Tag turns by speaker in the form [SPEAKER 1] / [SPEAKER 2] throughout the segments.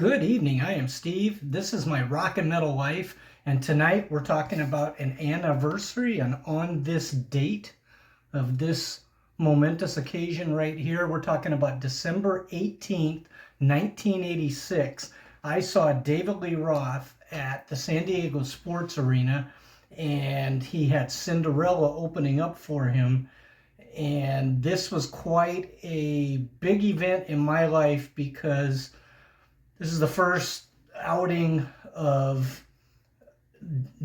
[SPEAKER 1] Good evening, I am Steve. This is my rock and metal life, and tonight we're talking about an anniversary, and on this date of this momentous occasion right here, we're talking about December 18th, 1986. I saw David Lee Roth at the San Diego Sports Arena, and he had Cinderella opening up for him. And this was quite a big event in my life because this is the first outing of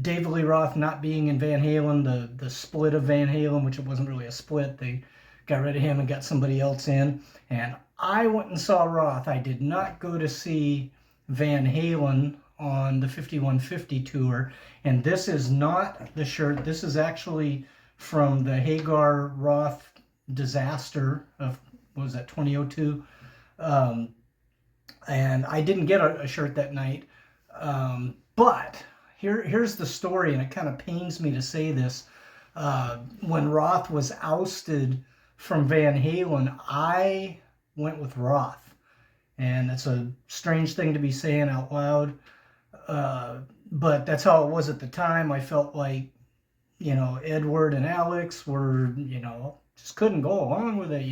[SPEAKER 1] David Lee Roth not being in Van Halen, the split of Van Halen, which it wasn't really a split. They got rid of him and got somebody else in. And I went and saw Roth. I did not go to see Van Halen on the 5150 tour. And this is not the shirt. This is actually from the Hagar Roth disaster of, what was that, 2002? And I didn't get a shirt that night. But here's the story, and it kind of pains me to say this. When Roth was ousted from Van Halen, I went with Roth. And that's a strange thing to be saying out loud. But that's how it was at the time. I felt like, Edward and Alex were, just couldn't go along with it.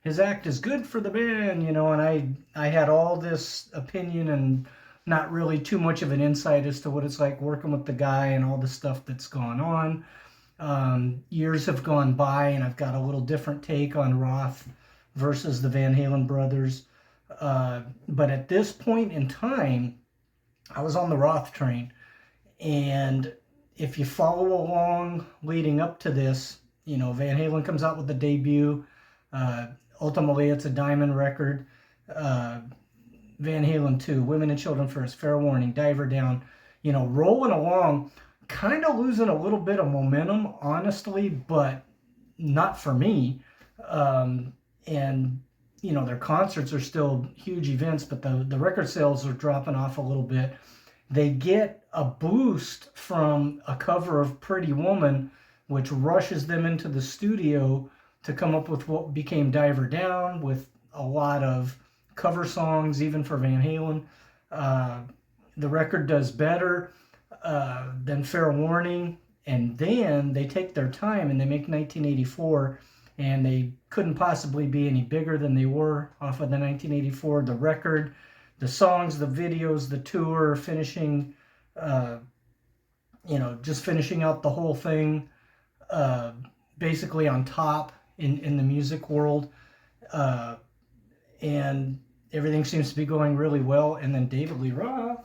[SPEAKER 1] His act is good for the band, and I had all this opinion and not really too much of an insight as to what it's like working with the guy and all the stuff that's gone on. Years have gone by, and I've got a little different take on Roth versus the Van Halen brothers. But at this point in time, I was on the Roth train, and if you follow along leading up to this, Van Halen comes out with the debut. Ultimately, it's a diamond record. Van Halen 2, Women and Children First, Fair Warning, Diver Down, rolling along, kind of losing a little bit of momentum, honestly, but not for me. And, their concerts are still huge events, but the record sales are dropping off a little bit. They get a boost from a cover of Pretty Woman, which rushes them into the studio to come up with what became Diver Down, with a lot of cover songs, even for Van Halen. The record does better than Fair Warning, and then they take their time and they make 1984, and they couldn't possibly be any bigger than they were off of the 1984. The record, the songs, the videos, the tour, finishing, just finishing out the whole thing, basically on top in the music world, and everything seems to be going really well. And then David Lee Roth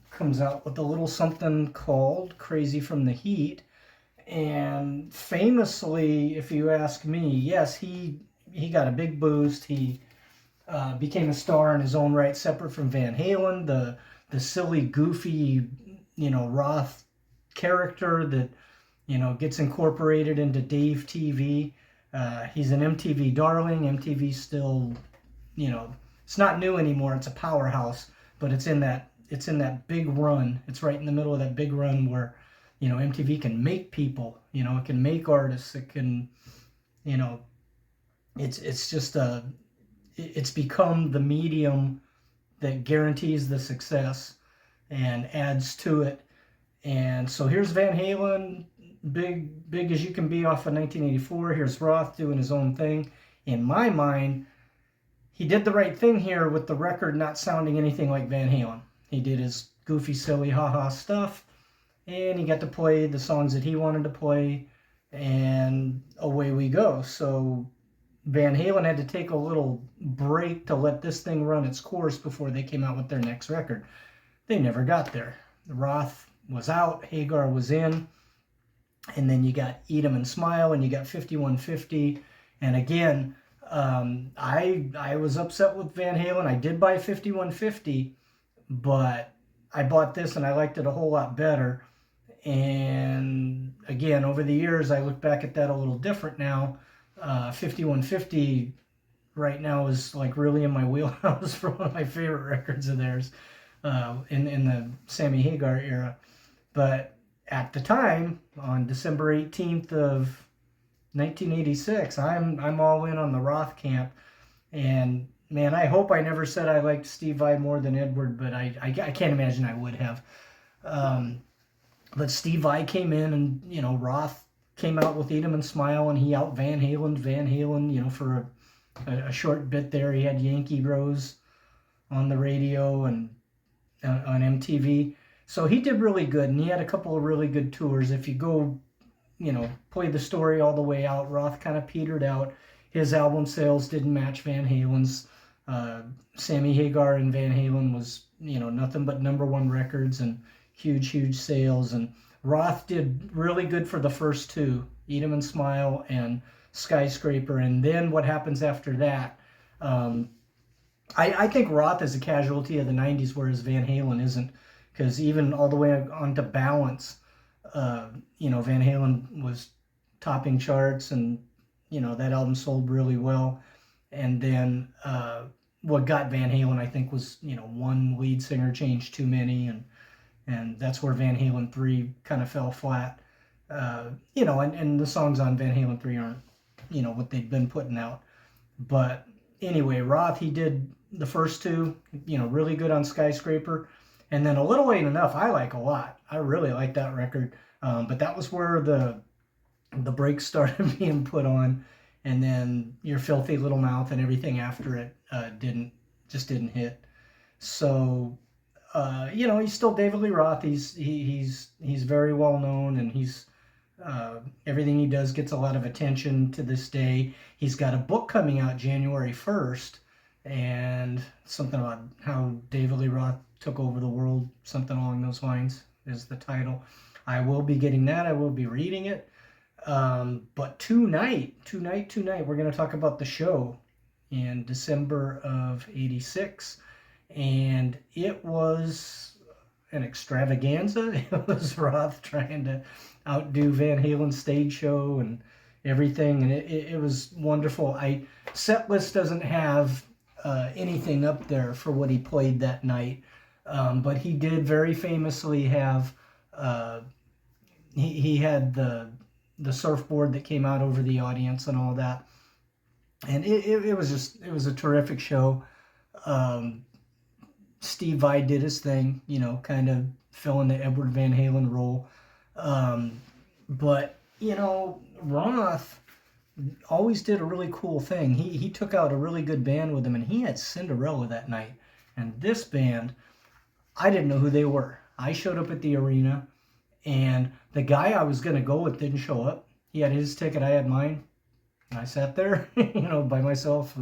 [SPEAKER 1] comes out with a little something called Crazy from the Heat, and famously, if you ask me, yes, he got a big boost. He became a star in his own right, separate from Van Halen. The silly, goofy, Roth character that gets incorporated into Dave TV. He's an MTV darling. MTV still, it's not new anymore. It's a powerhouse, but it's in that big run. It's right in the middle of that big run where, MTV can make people. It can make artists. It can, it's just it's become the medium that guarantees the success and adds to it. And so here's Van Halen, big as you can be, off of 1984. Here's Roth doing his own thing. In my mind, he did the right thing here with the record not sounding anything like Van Halen. He did his goofy, silly, ha-ha stuff, and he got to play the songs that he wanted to play, and away we go. So Van Halen had to take a little break to let this thing run its course before they came out with their next record. They never got there. Roth was out, Hagar was in, and then you got Eat 'Em and Smile, and you got 5150. And again, I was upset with Van Halen. I did buy 5150, but I bought this and I liked it a whole lot better. And again, over the years, I look back at that a little different now. 5150 right now is like really in my wheelhouse for one of my favorite records of theirs, in the Sammy Hagar era. But at the time, on December 18th of 1986, I'm all in on the Roth camp. And man, I hope I never said I liked Steve Vai more than Edward, but I can't imagine I would have. Um, but Steve Vai came in, and Roth came out with Eat 'Em and Smile, and he out Van Halen, for a short bit there. He had Yankee Rose on the radio and on MTV. So he did really good, and he had a couple of really good tours. If you go, play the story all the way out, Roth kind of petered out. His album sales didn't match Van Halen's. Sammy Hagar and Van Halen was, nothing but #1 records and huge sales. And Roth did really good for the first two, Eat 'Em and Smile and Skyscraper. And then what happens after that? I think Roth is a casualty of the 90s, whereas Van Halen isn't, because even all the way on to Balance, Van Halen was topping charts, and that album sold really well. And then what got Van Halen, I think, was one lead singer changed too many, and that's where Van Halen 3 kind of fell flat. And the songs on Van Halen 3 aren't what they'd been putting out. But anyway, Roth, he did the first two, really good on Skyscraper. And then A Little Ain't Enough, I like a lot. I really like that record. But that was where the brakes started being put on. And then Your Filthy Little Mouth and everything after it didn't hit. So, he's still David Lee Roth. He's very well known, and he's everything he does gets a lot of attention to this day. He's got a book coming out January 1st, and something about how David Lee Roth took over the world, something along those lines is the title. I will be getting that. I will be reading it. But tonight, we're going to talk about the show in December of '86. And it was an extravaganza. It was Roth trying to outdo Van Halen's stage show and everything. And it was wonderful. Setlist doesn't have anything up there for what he played that night. But he did very famously have, he had the surfboard that came out over the audience and all that. And it was a terrific show. Steve Vai did his thing, kind of filling the Edward Van Halen role. But, Roth always did a really cool thing. He took out a really good band with him, and he had Cinderella that night. And this band, I didn't know who they were. I showed up at the arena, and the guy I was going to go with didn't show up. He had his ticket, I had mine. And I sat there, by myself,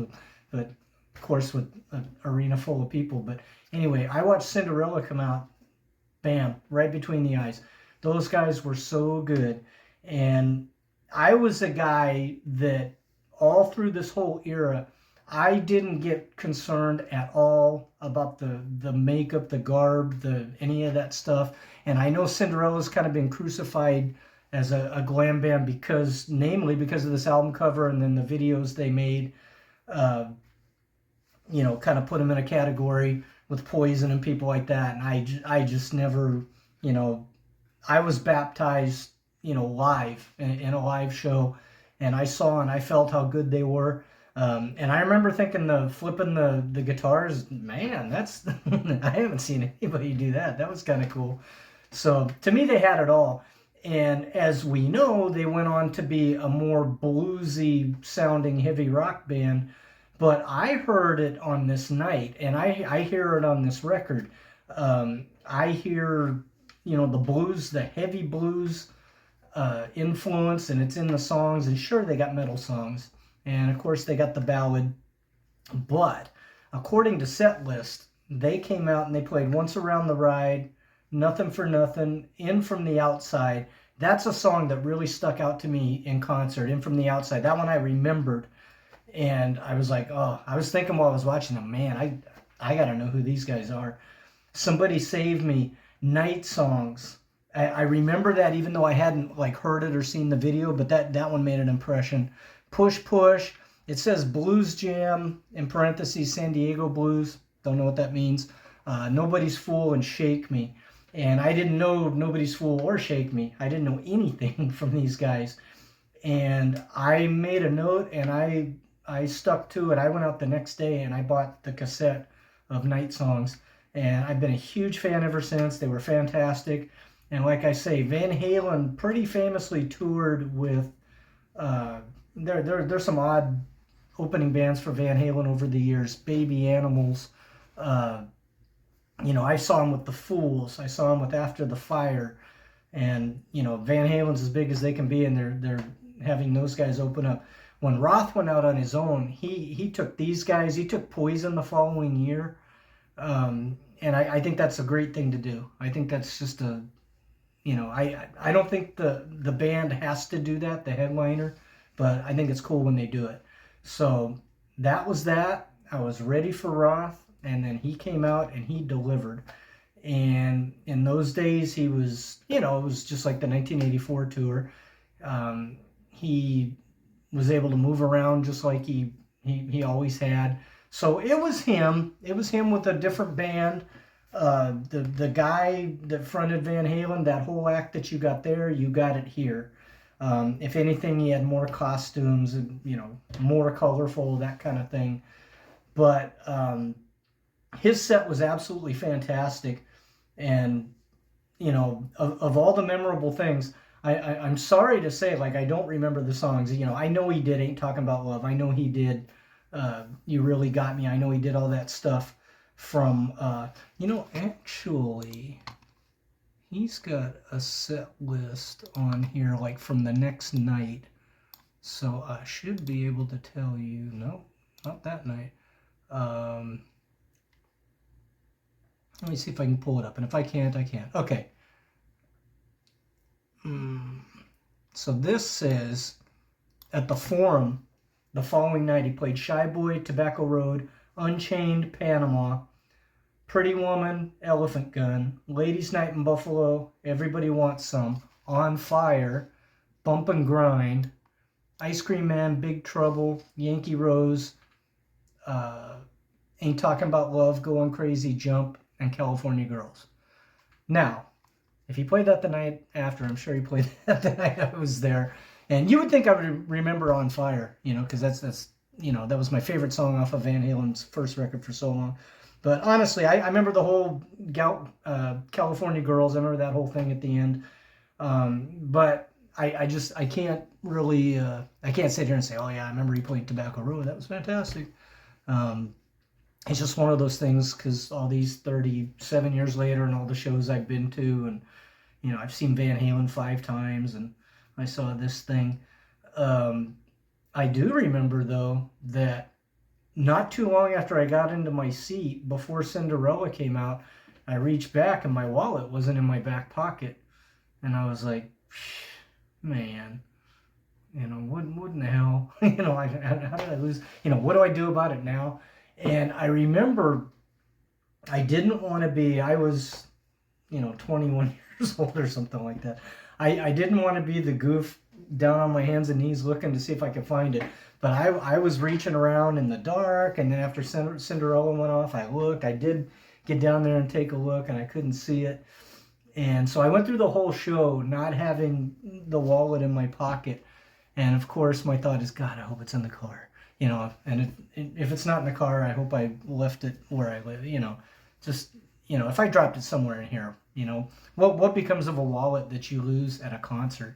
[SPEAKER 1] but of course with an arena full of people. But anyway, I watched Cinderella come out, bam, right between the eyes. Those guys were so good. And I was a guy that all through this whole era, I didn't get concerned at all about the makeup, the garb, any of that stuff. And I know Cinderella's kind of been crucified as a glam band namely because of this album cover, and then the videos they made, kind of put them in a category with Poison and people like that. And I just never, I was baptized, live in a live show, and I saw and I felt how good they were. And I remember thinking flipping the guitars, man, that's, I haven't seen anybody do that. That was kind of cool. So to me, they had it all. And as we know, they went on to be a more bluesy sounding heavy rock band. But I heard it on this night, and I hear it on this record. I hear, the blues, the heavy blues influence, and it's in the songs. And sure, they got metal songs. And of course, they got the ballad. But according to Setlist, they came out and they played Once Around the Ride, Nothing for Nothing, In From the Outside. That's a song that really stuck out to me in concert, In From the Outside. That one I remembered. And I was like, oh, I was thinking while I was watching them, man, I got to know who these guys are. Somebody Save Me, Night Songs. I remember that even though I hadn't heard it or seen the video, but that one made an impression. Push Push. It says Blues Jam, in parentheses, San Diego Blues. Don't know what that means. Nobody's Fool and Shake Me. And I didn't know Nobody's Fool or Shake Me. I didn't know anything from these guys. And I made a note, and I I stuck to it. I went out the next day and I bought the cassette of Night Songs, and I've been a huge fan ever since. They were fantastic. And like I say, Van Halen pretty famously toured with, there's some odd opening bands for Van Halen over the years. Baby Animals. I saw him with the Fools. I saw him with After the Fire. And, Van Halen's as big as they can be, and they're having those guys open up. When Roth went out on his own, he took these guys. He took Poison the following year. And I think that's a great thing to do. I think that's just I don't think the band has to do that, the headliner, but I think it's cool when they do it. So that was that. I was ready for Roth, and then he came out and he delivered. And in those days, he was, it was just like the 1984 tour. He was able to move around just like he always had. So it was him. It was him with a different band. The guy that fronted Van Halen, that whole act that you got there, you got it here. If anything, he had more costumes and, more colorful, that kind of thing. But his set was absolutely fantastic. And, of all the memorable things, I'm sorry to say, like, I don't remember the songs. I know he did Ain't Talking About Love. I know he did You Really Got Me. I know he did all that stuff from, actually, he's got a set list on here, like, from the next night. So I should be able to tell you, no, not that night. Let me see if I can pull it up. And if I can't, I can't. Okay. So this says, at the Forum, the following night, he played Shy Boy, Tobacco Road, Unchained, Panama, Pretty Woman, Elephant Gun, Ladies Night in Buffalo, Everybody Wants Some, On Fire, Bump and Grind, Ice Cream Man, Big Trouble, Yankee Rose, Ain't Talking About Love, Going Crazy, Jump, and California Girls. Now, if he played that the night after, I'm sure he played that the night I was there. And you would think I would remember On Fire, because that's that was my favorite song off of Van Halen's first record for so long. But honestly, I remember the whole California Girls. I remember that whole thing at the end. But I can't really, I can't sit here and say, oh yeah, I remember he played Tobacco Road. That was fantastic. It's just one of those things, because all these 37 years later and all the shows I've been to, and, I've seen Van Halen 5 times, and I saw this thing. I do remember, though, that not too long after I got into my seat, before Cinderella came out, I reached back and my wallet wasn't in my back pocket. And I was like, man, what in the hell? How did I lose? What do I do about it now? And I remember I didn't want to be, I was, 21 years old or something like that. I didn't want to be the goof down on my hands and knees looking to see if I could find it. But I was reaching around in the dark, and then after Cinderella went off, I looked. I did get down there and take a look, and I couldn't see it. And so I went through the whole show not having the wallet in my pocket. And of course, my thought is, God, I hope it's in the car. And if it's not in the car, I hope I left it where I live. If I dropped it somewhere in here, what becomes of a wallet that you lose at a concert?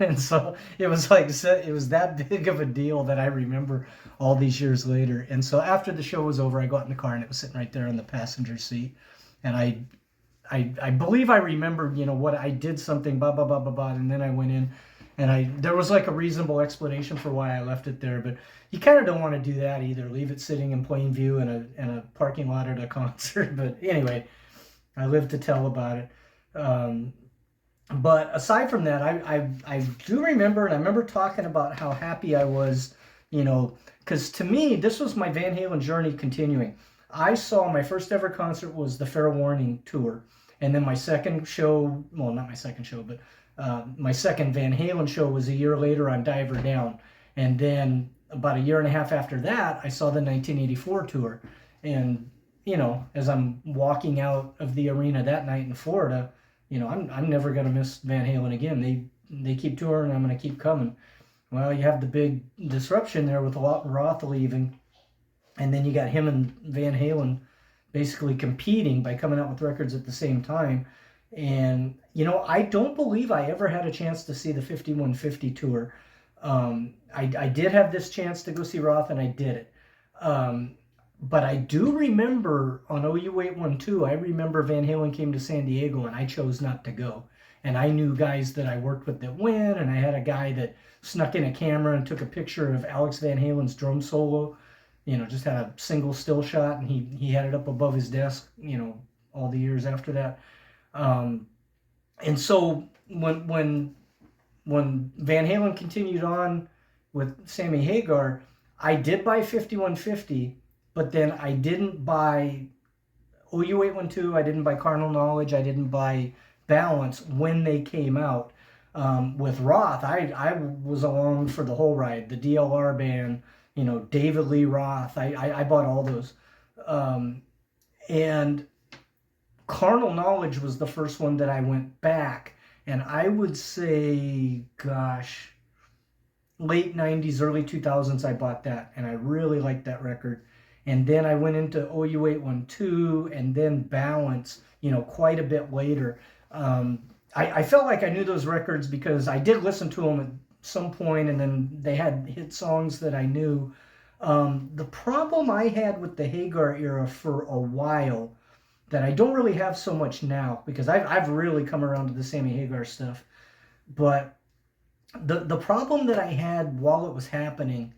[SPEAKER 1] And so it was that big of a deal that I remember all these years later. And so after the show was over, I got in the car and it was sitting right there in the passenger seat. And I believe I remembered, what I did something, blah, blah, blah, blah, blah. And then I went in and there was like a reasonable explanation for why I left it there. But you kind of don't want to do that either. Leave it sitting in plain view in a parking lot at a concert. But anyway, I lived to tell about it. But aside from that, I do remember, and I remember talking about how happy I was, because to me, this was my Van Halen journey continuing. I saw my first ever concert was the Fair Warning tour. And then my second show, well, not my second show, but my second Van Halen show was a year later on Diver Down. And then about a year and a half after that, I saw the 1984 tour. And, as I'm walking out of the arena that night in Florida, I'm never going to miss Van Halen again. They keep touring, I'm going to keep coming. Well, you have the big disruption there with Roth leaving, and then you got him and Van Halen basically competing by coming out with records at the same time. And I don't believe I ever had a chance to see the 5150 tour. I did have this chance to go see Roth, and I did it. But I do remember on OU 812, I remember Van Halen came to San Diego, and I chose not to go. And I knew guys that I worked with that went, and I had a guy that snuck in a camera and took a picture of Alex Van Halen's drum solo. Just had a single still shot, and he had it up above his desk, all the years after that. And so when Van Halen continued on with Sammy Hagar, I did buy 5150, but then I didn't buy OU 812, I didn't buy Carnal Knowledge, I didn't buy Balance when they came out. With Roth, I was along for the whole ride. The DLR band, David Lee Roth, I bought all those. And Carnal Knowledge was the first one that I went back. And I would say, gosh, late 90s, early 2000s, I bought that. And I really liked that record. And then I went into OU 812 and then Balance, quite a bit later. I felt like I knew those records because I did listen to them at some point, and then they had hit songs that I knew. The problem I had with the Hagar era for a while that I don't really have so much now, because I've really come around to the Sammy Hagar stuff, but the problem that I had while it was happening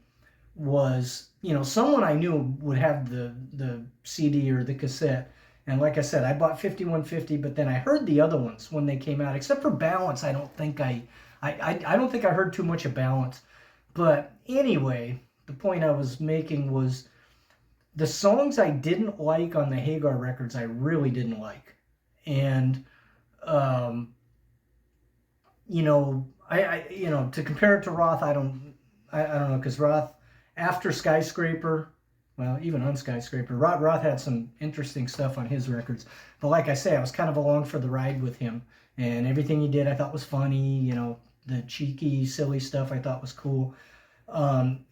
[SPEAKER 1] was, someone I knew would have the CD or the cassette. And like I said, I bought 5150, but then I heard the other ones when they came out. Except for Balance, I don't think I don't think I heard too much of Balance. But anyway, the point I was making was the songs I didn't like on the Hagar records, I really didn't like. And to compare it to Roth, I don't know, because Roth, after Skyscraper, well, even on Skyscraper, Roth had some interesting stuff on his records. But like I say, I was kind of along for the ride with him. And everything he did I thought was funny. The cheeky, silly stuff I thought was cool.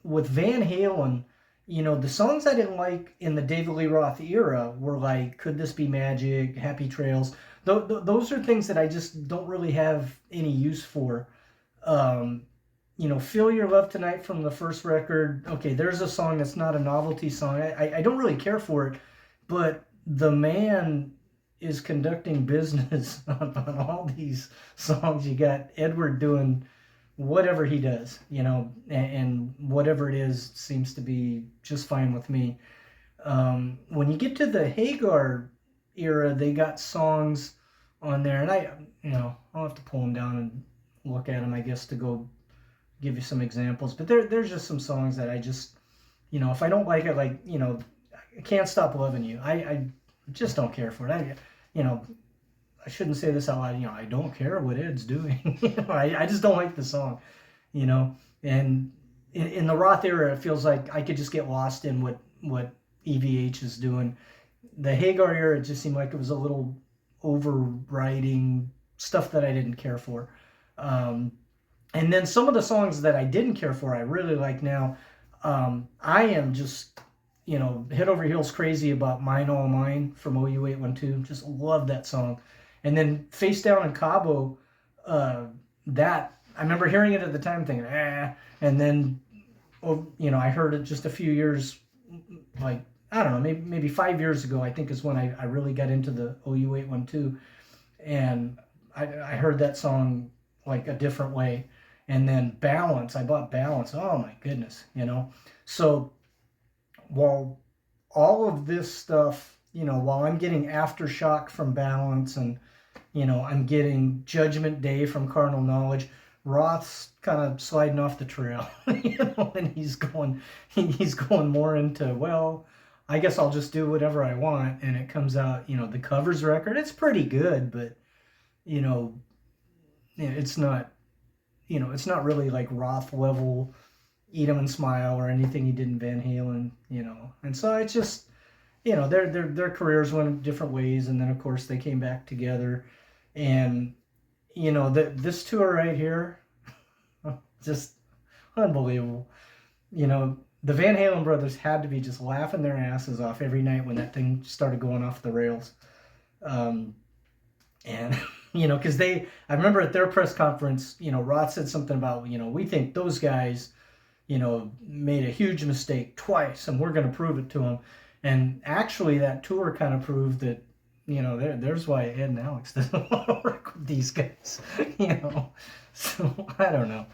[SPEAKER 1] With Van Halen, the songs I didn't like in the David Lee Roth era were like Could This Be Magic, Happy Trails. Those are things that I just don't really have any use for. Feel Your Love Tonight from the first record. Okay, there's a song that's not a novelty song. I don't really care for it, but the man is conducting business on all these songs. You got Edward doing whatever he does, and whatever it is seems to be just fine with me. When you get to the Hagar era, they got songs on there, and I'll have to pull them down and look at them, I guess, to go give you some examples. But there's just some songs that I just, if I don't like it, like, I Can't Stop Loving You. I just don't care for it. I shouldn't say this out loud. I don't care what Ed's doing. I just don't like the song. And in the Roth era, it feels like I could just get lost in what EVH is doing. The Hagar era, it just seemed like it was a little overriding stuff that I didn't care for. And then some of the songs that I didn't care for, I really like now. I am just, head over heels crazy about Mine All Mine from OU 812. Just love that song. And then Face Down in Cabo, that, I remember hearing it at the time thinking, and then, I heard it just a few years, like, I don't know, maybe 5 years ago, I think is when I really got into the OU 812. And I heard that song like a different way. And then Balance, I bought Balance. Oh my goodness, So while all of this stuff, while I'm getting Aftershock from Balance, and, I'm getting Judgment Day from Carnal Knowledge, Roth's kind of sliding off the trail, and he's going more into, well, I guess I'll just do whatever I want. And it comes out, the Covers record, it's pretty good, but, it's not, it's not really like Roth level Eat 'Em and Smile or anything he did in Van Halen, And so it's just, their careers went different ways. And then, of course, they came back together. And, this tour right here, just Unbelievable. You know, the Van Halen brothers had to be just laughing their asses off every night when that thing started going off the rails. Um, and, because I remember at their press conference, Roth said something about, we think those guys, made a huge mistake twice and we're going to prove it to them. And actually, that tour kind of proved that, there's why Ed and Alex doesn't want to work with these guys, So, I don't know.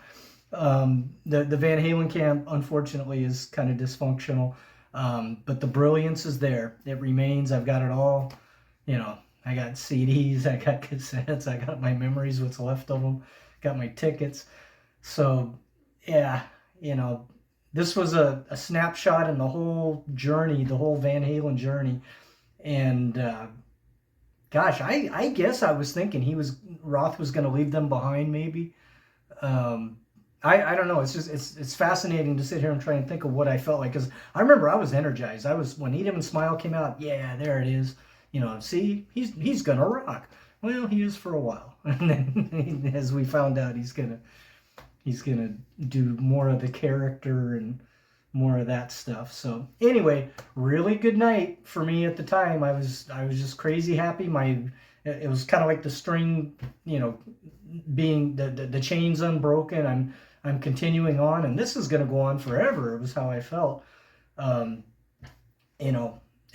[SPEAKER 1] The Van Halen camp, unfortunately, is kind of dysfunctional. But the brilliance is there. It remains. I've got it all. I got CDs, I got cassettes, I got my memories, what's left of them, got my tickets. So, yeah, this was a snapshot in the whole journey, the whole Van Halen journey. And gosh, I guess I was thinking Roth was going to leave them behind, maybe. I don't know. It's just it's fascinating to sit here and try and think of what I felt like, because I remember I was energized. When Eat 'Em and Smile came out. Yeah, there it is. See, he's gonna rock. Well, he is for a while, and then as we found out, he's gonna do more of the character and more of that stuff. So anyway, really good night for me at the time. I was just crazy happy. It was kind of like the string, being the chains unbroken. I'm continuing on, and this is going to go on forever. It was how I felt.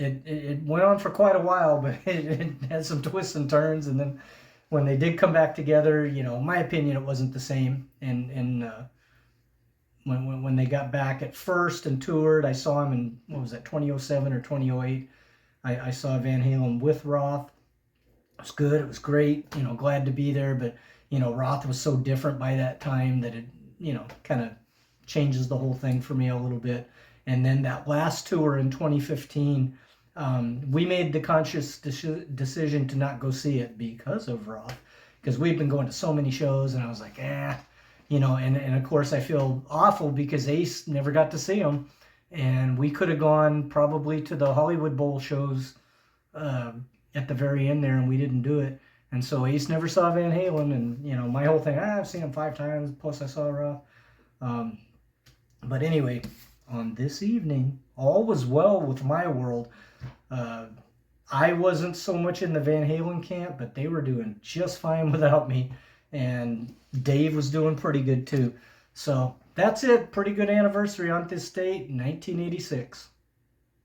[SPEAKER 1] It went on for quite a while, but it had some twists and turns. And then when they did come back together, in my opinion, it wasn't the same. And when they got back at first and toured, I saw him in, what was that, 2007 or 2008. I saw Van Halen with Roth. It was good. It was great. Glad to be there. But, Roth was so different by that time that it, kind of changes the whole thing for me a little bit. And then that last tour in 2015, we made the conscious decision to not go see it because of Roth, because we'd been going to so many shows, and I was like, and of course I feel awful because Ace never got to see him, and we could have gone probably to the Hollywood Bowl shows at the very end there, and we didn't do it. And so Ace never saw Van Halen, and my whole thing, I've seen him 5 times, plus I saw Roth. But anyway, on this evening, all was well with my world. I wasn't so much in the Van Halen camp, but they were doing just fine without me, and Dave was doing pretty good too. So that's it. Pretty good anniversary on this date, 1986.